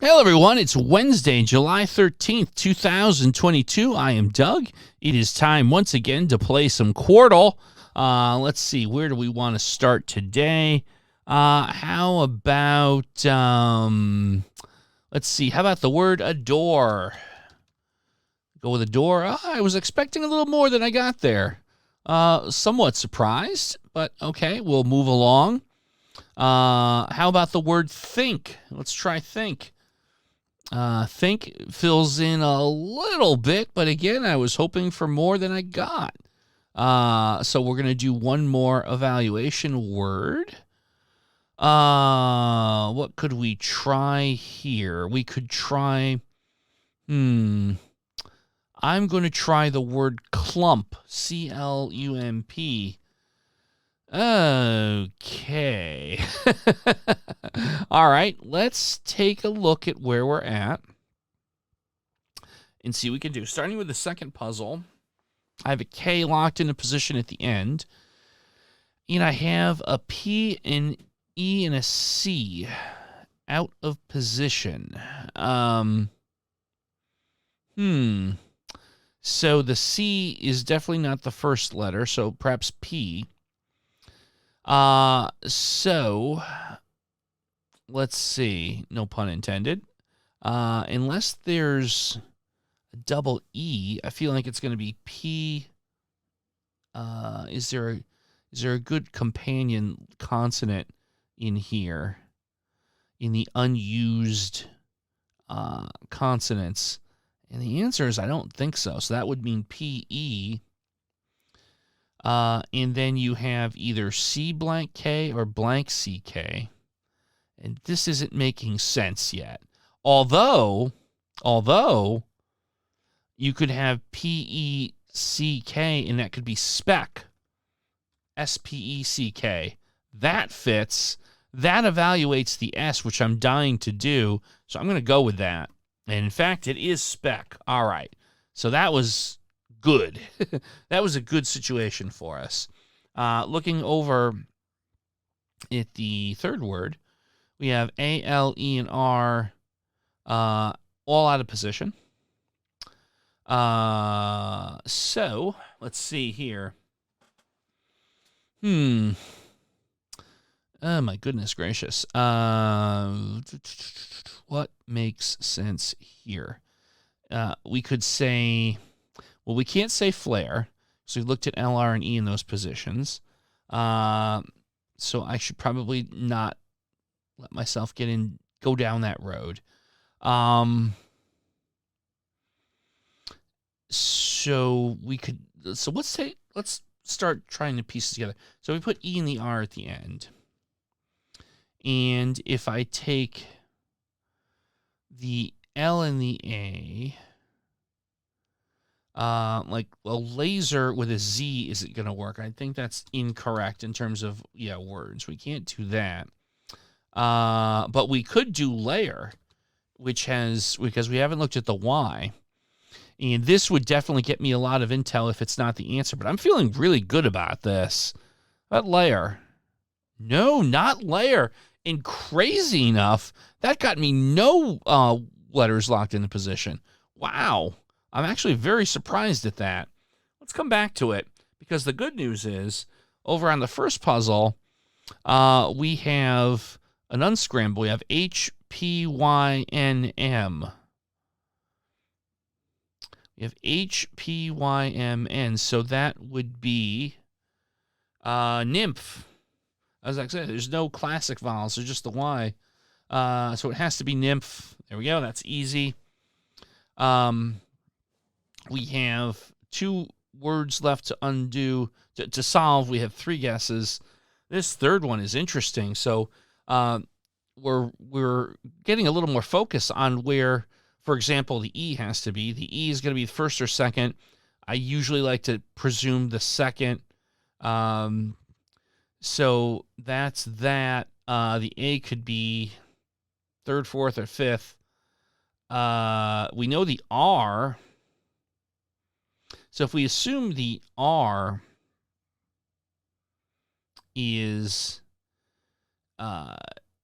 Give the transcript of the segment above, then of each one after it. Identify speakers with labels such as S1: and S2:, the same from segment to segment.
S1: Hello, everyone. It's Wednesday, July 13th, 2022. I am Doug. It is time once again to play some Quordle. Let's see. Where do we want to start today? How about, let's see. How about the word adore? Go with adore. I was expecting a little more than I got there. Somewhat surprised, but okay, we'll move along. How about the word think? Let's try think. Think fills in a little bit, but again, I was hoping for more than I got. So we're going to do one more evaluation word. What could we try here? We could try, I'm going to try the word clump, C-L-U-M-P. Okay. All right, let's take a look at where we're at and see what we can do. Starting with the second puzzle, I have a K locked into position at the end, and I have a P, an E, and a C out of position. So the C is definitely not the first letter, so perhaps P. So let's see. No pun intended. Unless there's a double E, I feel like it's going to be P. Is there a good companion consonant in here? In the unused consonants? And the answer is I don't think so. So that would mean P-E. And then you have either C blank K or blank CK. And this isn't making sense yet. Although you could have PECK and that could be spec. SPECK. That fits. That evaluates the S, which I'm dying to do. So I'm going to go with that. And in fact, it is spec. All right. So that was good. That was a good situation for us. Looking over at the third word, we have A, L, E, and R all out of position. So let's see here. Oh, my goodness gracious. What makes sense here? We could say... Well, we can't say flare, so we looked at L, R, and E in those positions. So I should probably not let myself go down that road. So let's start trying to piece it together. So we put E and the R at the end. And if I take the L and the A... like a laser with a Z isn't going to work. I think that's incorrect in terms of, words. We can't do that. But we could do layer, because we haven't looked at the Y. And this would definitely get me a lot of intel if it's not the answer. But I'm feeling really good about this. But layer. No, not layer. And crazy enough, that got me no letters locked into position. Wow. I'm actually very surprised at that. Let's come back to it, because the good news is, over on the first puzzle, we have an unscramble. We have H-P-Y-N-M. We have H-P-Y-M-N, so that would be nymph. As I said, there's no classic vowels, there's just the Y. So it has to be nymph. There we go, that's easy. We have two words left to undo, to solve. We have three guesses. This third one is interesting. So we're getting a little more focus on where, for example, the E has to be. The E is going to be the first or second. I usually like to presume the second. So that's that. The A could be third, fourth, or fifth. We know the R... So if we assume the R is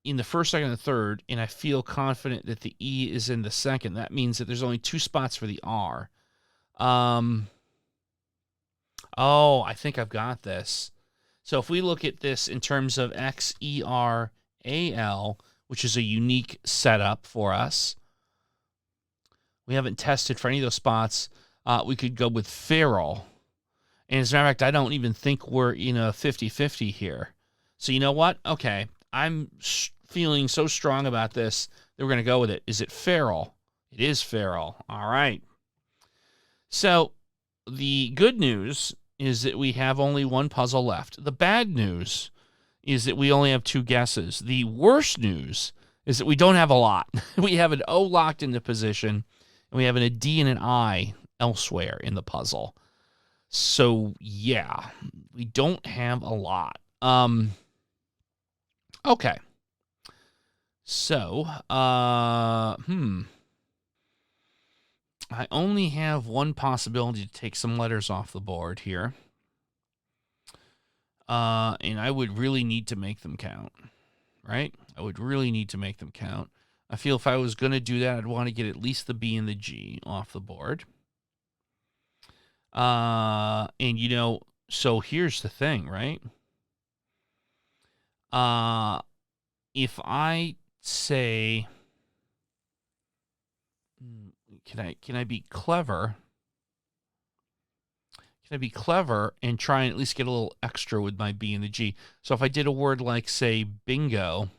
S1: in the first, second, and third, and I feel confident that the E is in the second. That means that there's only 2 spots for the R. Oh, I think I've got this. So if we look at this in terms of XERAL, which is a unique setup for us, we haven't tested for any of those spots. We could go with feral. And as a matter of fact, I don't even think we're in a 50-50 here. So you know what? Okay, I'm feeling so strong about this that we're going to go with it. Is it feral? It is feral. All right. So the good news is that we have only one puzzle left. The bad news is that we only have 2 guesses. The worst news is that we don't have a lot. We have an O locked into position, and we have a D and an I elsewhere in the puzzle. So, yeah, we don't have a lot. Okay. So, I only have one possibility to take some letters off the board here. And I would really need to make them count, right? I would really need to make them count. I feel if I was going to do that, I'd want to get at least the B and the G off the board. And, you know, so here's the thing, right? If I say, can I be clever? Can I be clever and try and at least get a little extra with my B and the G? So if I did a word like, say, bingo,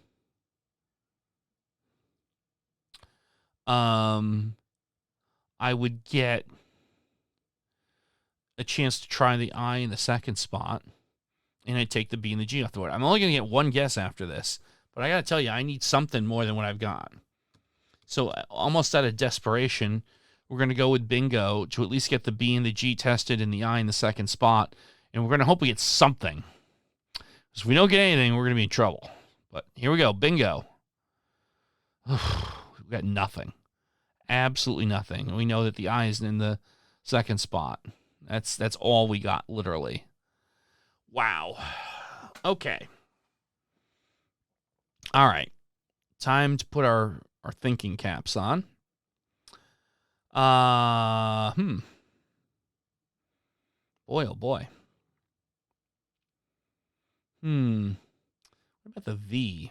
S1: I would get a chance to try the I in the second spot, and I'd take the B and the G off the board. I'm only going to get one guess after this, but I got to tell you, I need something more than what I've got. So almost out of desperation, we're going to go with bingo to at least get the B and the G tested and the I in the second spot, and we're going to hope we get something. Because if we don't get anything, we're going to be in trouble. But here we go, bingo. We've got nothing. Absolutely nothing. And we know that the I is in the second spot. That's all we got, literally. Wow. Okay. All right. Time to put our thinking caps on. Boy, oh boy. What about the V?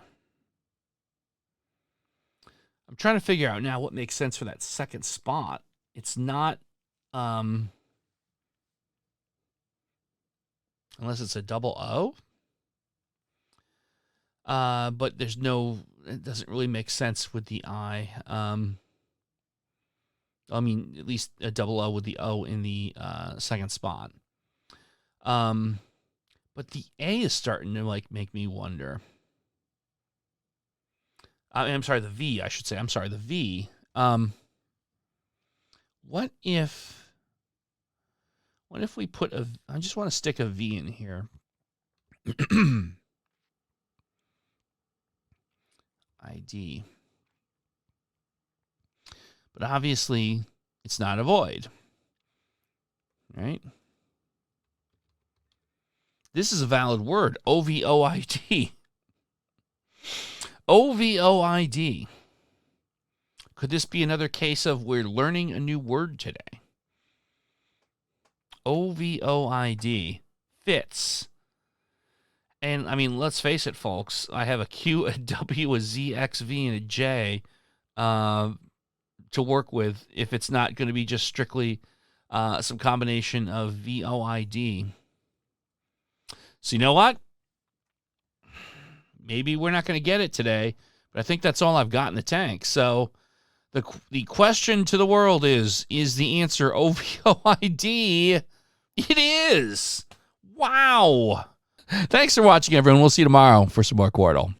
S1: I'm trying to figure out now what makes sense for that second spot. It's not, unless it's a double O. But there's no, it doesn't really make sense with the I. I mean, at least a double O with the O in the second spot. But the A is starting to like make me wonder. I'm sorry, the V, I should say. I'm sorry, the V. What if we put a, I just want to stick a V in here. ID. But obviously, it's not a void, right? This is a valid word, OVOID. OVOID. Could this be another case of we're learning a new word today? OVOID fits. And, I mean, let's face it, folks. I have a Q, a W, a Z, X, V, and a J to work with if it's not going to be just strictly some combination of VOID. So you know what? Maybe we're not going to get it today, but I think that's all I've got in the tank. So the question to the world is the answer OVOID? It is. Wow. Thanks for watching, everyone. We'll see you tomorrow for some more Quordle.